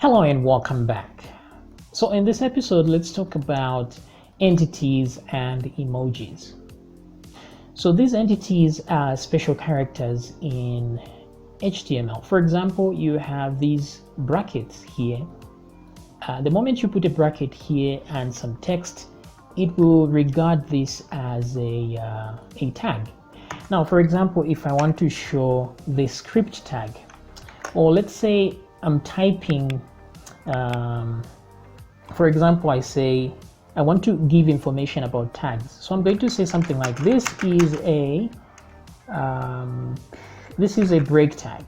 Hello and welcome back. So in this episode, let's talk about entities and emojis. So these entities are special characters in HTML. For example, you have these brackets here. The moment you put a bracket here and some text, it will regard this as a tag. Now, for example, if I want to show the script tag, or let's say I'm typing, for example, I say I want to give information about tags. So I'm going to say something like this is a break tag.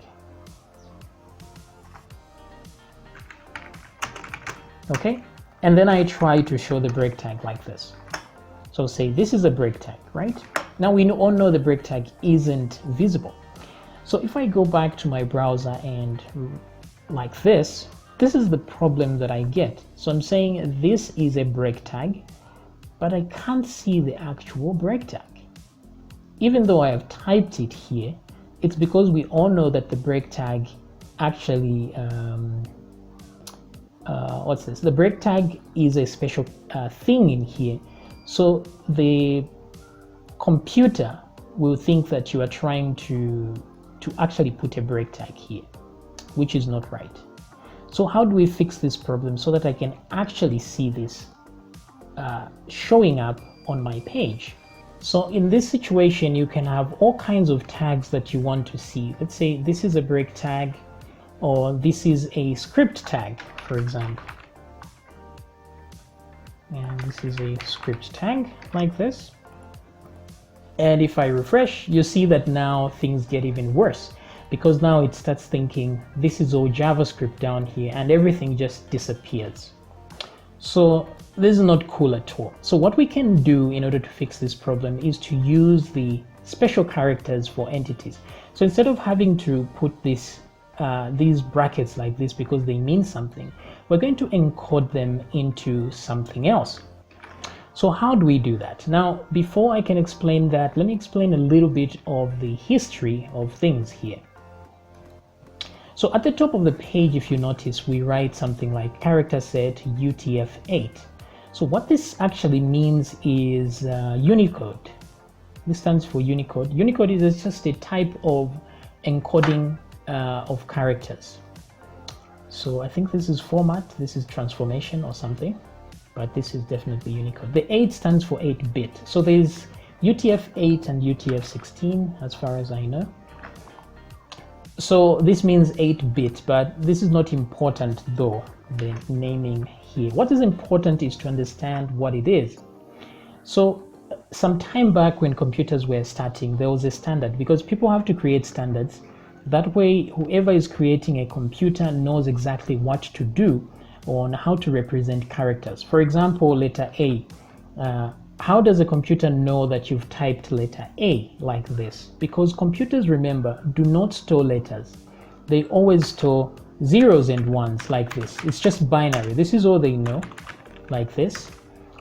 Okay, and then I try to show the break tag like this. So say this is a break tag, right? Now we all know the break tag isn't visible. So if I go back to my browser and like this is the problem that I get. So I'm saying this is a break tag, but I can't see the actual break tag. Even though I have typed it here, it's because we all know that the break tag actually, what's this? The break tag is a special thing in here. So the computer will think that you are trying to actually put a break tag here, which is not right. So how do we fix this problem so that I can actually see this showing up on my page? So in this situation, you can have all kinds of tags that you want to see. Let's say this is a break tag, or this is a script tag, for example. And this is a script tag like this. And if I refresh, you see that now things get even worse, because now it starts thinking this is all JavaScript down here and everything just disappears. So this is not cool at all. So what we can do in order to fix this problem is to use the special characters for entities. So instead of having to put these brackets like this because they mean something, we're going to encode them into something else. So how do we do that? Now, before I can explain that, let me explain a little bit of the history of things here. So at the top of the page, if you notice, we write something like character set UTF-8. So what this actually means is Unicode. This stands for Unicode. Unicode is just a type of encoding of characters. So I think this is format, this is transformation or something, but this is definitely Unicode. The 8 stands for 8-bit. So there's UTF-8 and UTF-16 as far as I know. So this means 8-bit, but this is not important though, the naming here. What is important is to understand what it is. So some time back when computers were starting, there was a standard, because people have to create standards. That way, whoever is creating a computer knows exactly what to do on how to represent characters. For example, letter A. How does a computer know that you've typed letter A like this? Because computers, remember, do not store letters. They always store zeros and ones like this. It's just binary. This is all they know, like this.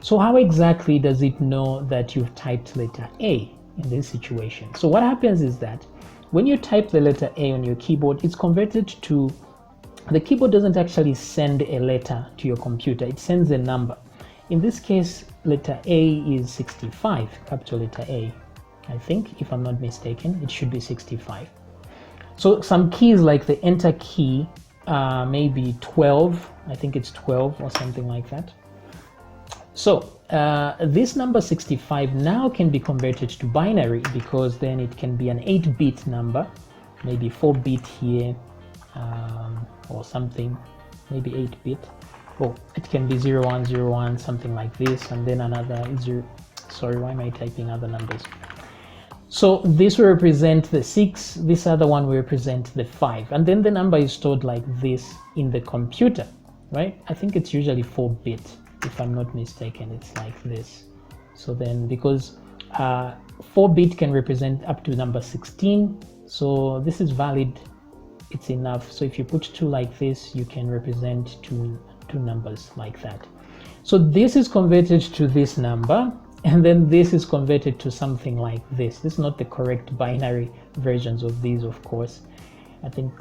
So how exactly does it know that you've typed letter A in this situation? So what happens is that when you type the letter A on your keyboard, it's converted to, the keyboard doesn't actually send a letter to your computer, it sends a number. In this case, letter A is 65, capital letter A. I think, if I'm not mistaken, it should be 65. So some keys like the enter key, maybe 12, I think it's 12 or something like that. So this number 65 now can be converted to binary, because then it can be an 8-bit number, maybe 4-bit here, or something, maybe 8-bit. Oh, it can be 0101, something like this, and then another 0. Sorry, why am I typing other numbers? So this will represent the 6, this other one will represent the 5, and then the number is stored like this in the computer, right? I think it's usually 4-bit, if I'm not mistaken, it's like this. So then, because 4-bit can represent up to number 16, so this is valid, it's enough. So if you put 2 like this, you can represent two numbers like that. So this is converted to this number, and then this is converted to something like this. This is not the correct binary versions of these, of course. I think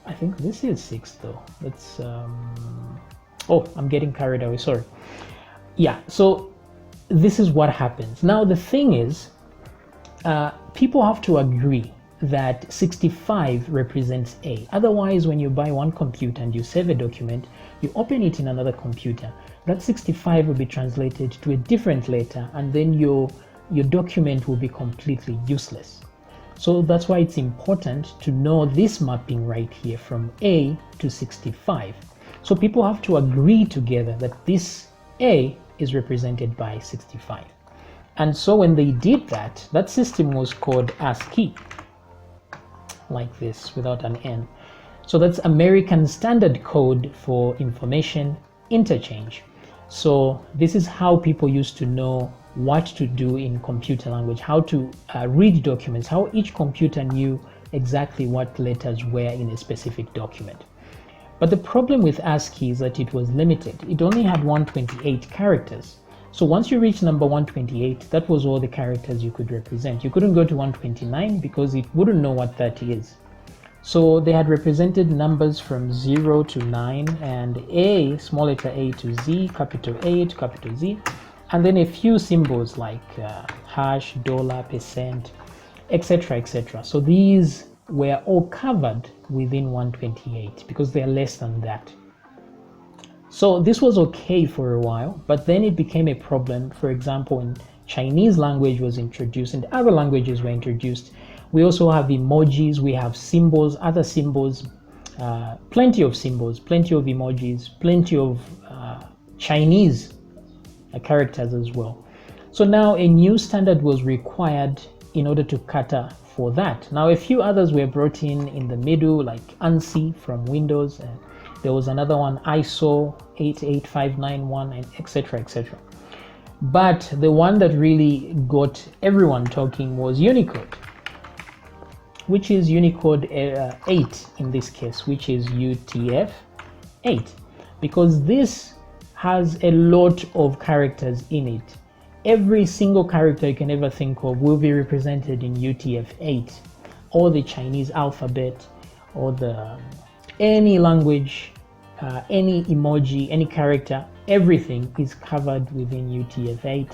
I think this is 6 though. Let's oh, I'm getting carried away, sorry. Yeah, so this is what happens. Now the thing is, people have to agree that 65 represents A. Otherwise, when you buy one computer and you save a document, you open it in another computer, that 65 will be translated to a different letter, and then your document will be completely useless. So that's why it's important to know this mapping right here from A to 65. So people have to agree together that this A is represented by 65. And so when they did that, that system was called ASCII, like this, without an N. So that's American Standard Code for Information Interchange. So this is how people used to know what to do in computer language, how to read documents, how each computer knew exactly what letters were in a specific document. But the problem with ASCII is that it was limited. It only had 128 characters. So once you reach number 128, that was all the characters you could represent. You couldn't go to 129 because it wouldn't know what that is. So they had represented numbers from 0 to 9 and A, small letter A to Z, capital A to capital Z, and then a few symbols like hash, dollar, percent, etc., etc. So these were all covered within 128 because they are less than that. So this was okay for a while, but then it became a problem. For example, when Chinese language was introduced and other languages were introduced, we also have emojis, we have symbols, other symbols, plenty of symbols, plenty of emojis, plenty of Chinese characters as well. So now a new standard was required in order to cater for that. Now a few others were brought in the middle, like ANSI from Windows, and there was another one, ISO 88591, and etc., etc. But the one that really got everyone talking was Unicode, which is Unicode 8 in this case, which is UTF-8, because this has a lot of characters in it. Every single character you can ever think of will be represented in UTF-8, or the Chinese alphabet, or any language, any emoji, any character, everything is covered within UTF-8,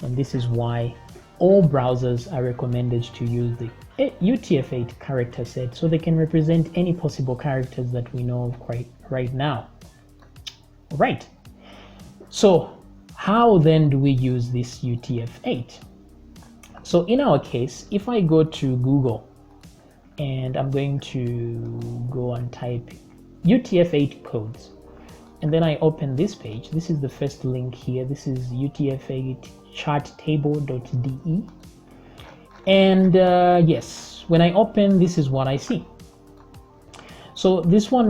and this is why all browsers are recommended to use the UTF-8 character set so they can represent any possible characters that we know of right now. All right, so how then do we use this UTF-8? So in our case, if I go to Google and I'm going to go and type UTF-8 codes, and then I open this page, this is the first link here, this is UTF-8 charttable.de, and yes, when I open, this is what I see. So this one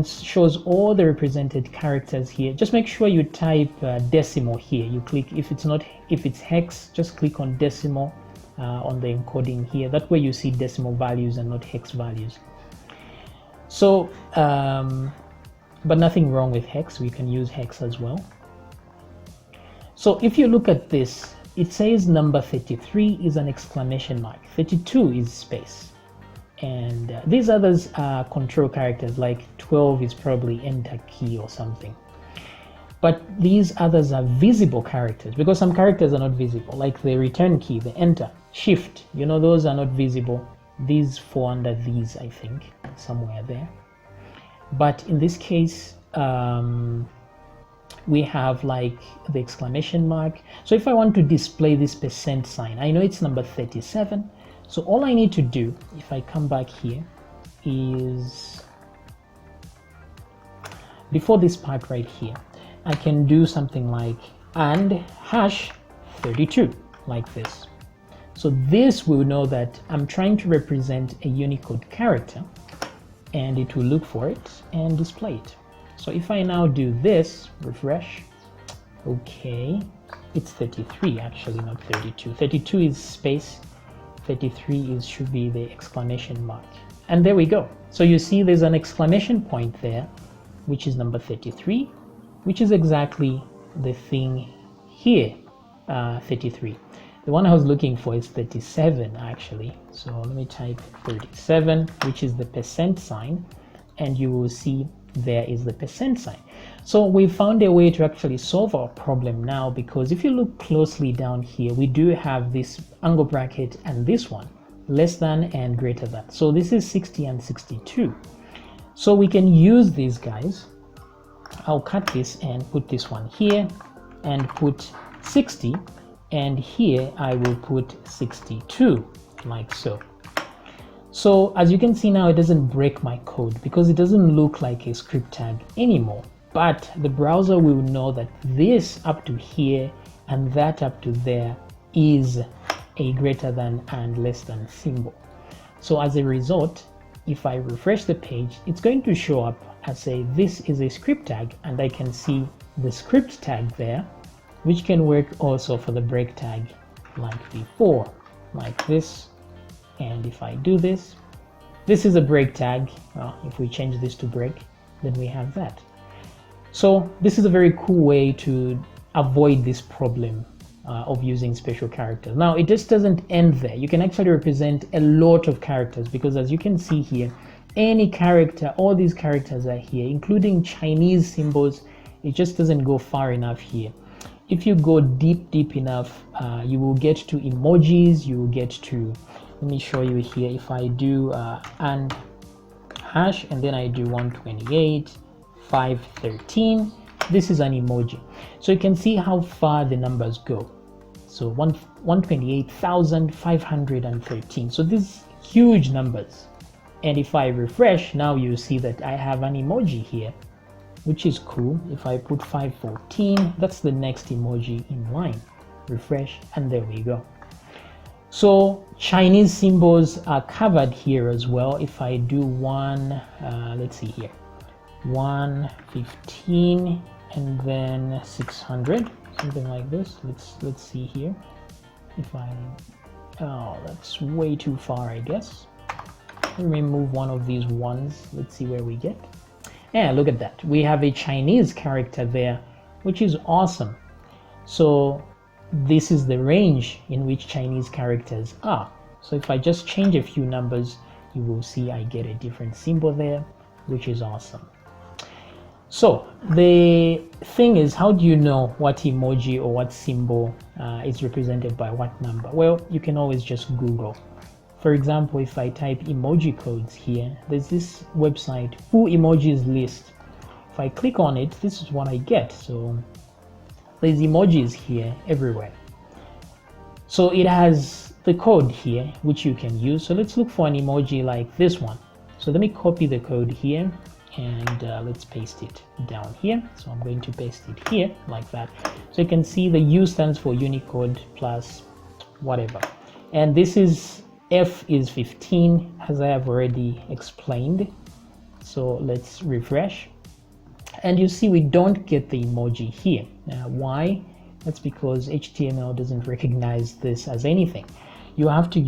shows all the represented characters here. Just make sure you type decimal here. You click, if it's hex, just click on decimal on the encoding here. That way you see decimal values and not hex values. So, but nothing wrong with hex. We can use hex as well. So if you look at this, it says number 33 is an exclamation mark, 32 is space, and these others are control characters, like 12 is probably enter key or something. But these others are visible characters, because some characters are not visible, like the return key, the enter, shift, those are not visible. These fall under these, I think, somewhere there. But in this case, we have like the exclamation mark. So if I want to display this percent sign, I know it's number 37. So all I need to do, if I come back here, is before this part right here, I can do something like and hash 32, like this. So this will know that I'm trying to represent a Unicode character, and it will look for it and display it. So if I now do this, refresh, okay, it's 33 actually, not 32. 32 is space, 33 should be the exclamation mark. And there we go. So you see there's an exclamation point there, which is number 33, which is exactly the thing here, 33. The one I was looking for is 37 actually. So let me type 37, which is the percent sign. and you will see there is the percent sign. So we found a way to actually solve our problem now, because if you look closely down here, we do have this angle bracket and this one, less than and greater than. So this is 60 and 62. So we can use these guys. I'll cut this and put this one here and put 60, and here I will put 62, like so. So as you can see now, it doesn't break my code because it doesn't look like a script tag anymore, but the browser will know that this up to here and that up to there is a greater than and less than symbol. So as a result, if I refresh the page, it's going to show up as this is a script tag, and I can see the script tag there, which can work also for the break tag like before, like this. And if I do this, this is a break tag. Well, if we change this to break, then we have that. So this is a very cool way to avoid this problem of using special characters. Now, it just doesn't end there. You can actually represent a lot of characters, because as you can see here, any character, all these characters are here, including Chinese symbols. It just doesn't go far enough here. If you go deep enough, you will get to emojis, you will get to, let me show you here. If I do and hash and then I do 128, 513, this is an emoji. So you can see how far the numbers go. So 128,513. So these huge numbers. And if I refresh, now you see that I have an emoji here, which is cool. If I put 514, that's the next emoji in line. Refresh, and there we go. So Chinese symbols are covered here as well. If I do let's see here, 115 and then 600, something like this. Let's see here. If oh, that's way too far, I guess. Let me remove one of these ones. Let's see where we get. Yeah, look at that. We have a Chinese character there, which is awesome. So this is the range in which Chinese characters are. So if I just change a few numbers, you will see I get a different symbol there, which is awesome. So the thing is, how do you know what emoji or what symbol is represented by what number? Well, you can always just Google. For example, if I type emoji codes here, there's this website, full emojis list. If I click on it, this is what I get. So there's emojis here everywhere. So it has the code here, which you can use. So let's look for an emoji like this one. So let me copy the code here and let's paste it down here. So I'm going to paste it here like that. So you can see the U stands for Unicode plus whatever. And this is F is 15, as I have already explained. So let's refresh. And you see we don't get the emoji here. Why? That's because HTML doesn't recognize this as anything. You have to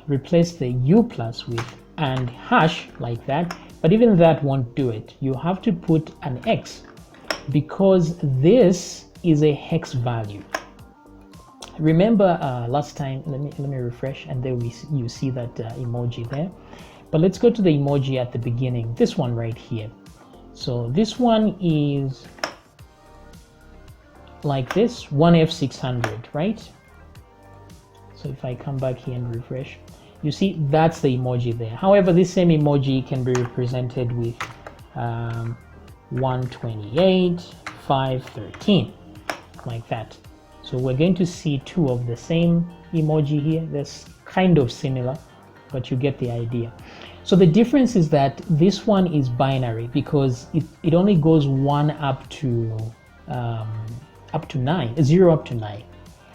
replace the U plus with and hash like that, but even that won't do it. You have to put an X, because this is a hex value. Remember last time, let me refresh, and there you see that emoji there. But let's go to the emoji at the beginning, this one right here. So this one is like this, 1F600, right? So if I come back here and refresh, you see that's the emoji there. However, this same emoji can be represented with 128, 513, like that. So we're going to see two of the same emoji here. That's kind of similar, but you get the idea. So the difference is that this one is binary, because it only goes 1 up to 9, 0 up to 9.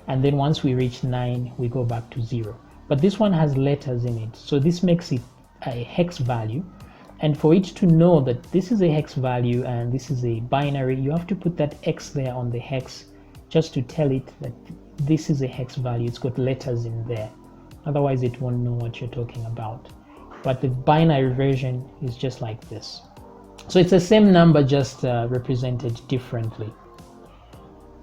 And then once we reach 9, we go back to 0. But this one has letters in it. So this makes it a hex value. And for it to know that this is a hex value and this is a binary, you have to put that X there on the hex, just to tell it that this is a hex value. It's got letters in there. Otherwise, it won't know what you're talking about. But the binary version is just like this. So it's the same number, just represented differently.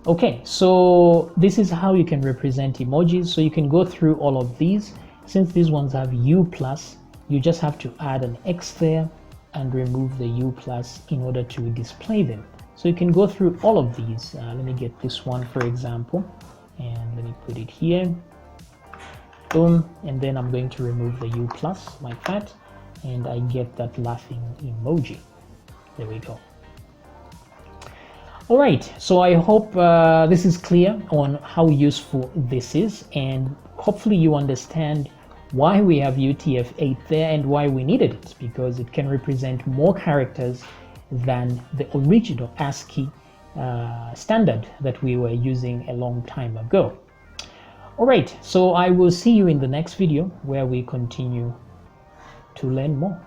Okay, so this is how you can represent emojis. So you can go through all of these. Since these ones have U plus, you just have to add an X there, and remove the U plus in order to display them. So you can go through all of these. Let me get this one, for example, and let me put it here. Boom, and then I'm going to remove the U plus like that, and I get that laughing emoji. There we go. All right, so I hope this is clear on how useful this is, and hopefully you understand why we have UTF-8 there and why we needed it, because it can represent more characters than the original ASCII standard that we were using a long time ago. All right, so I will see you in the next video where we continue to learn more.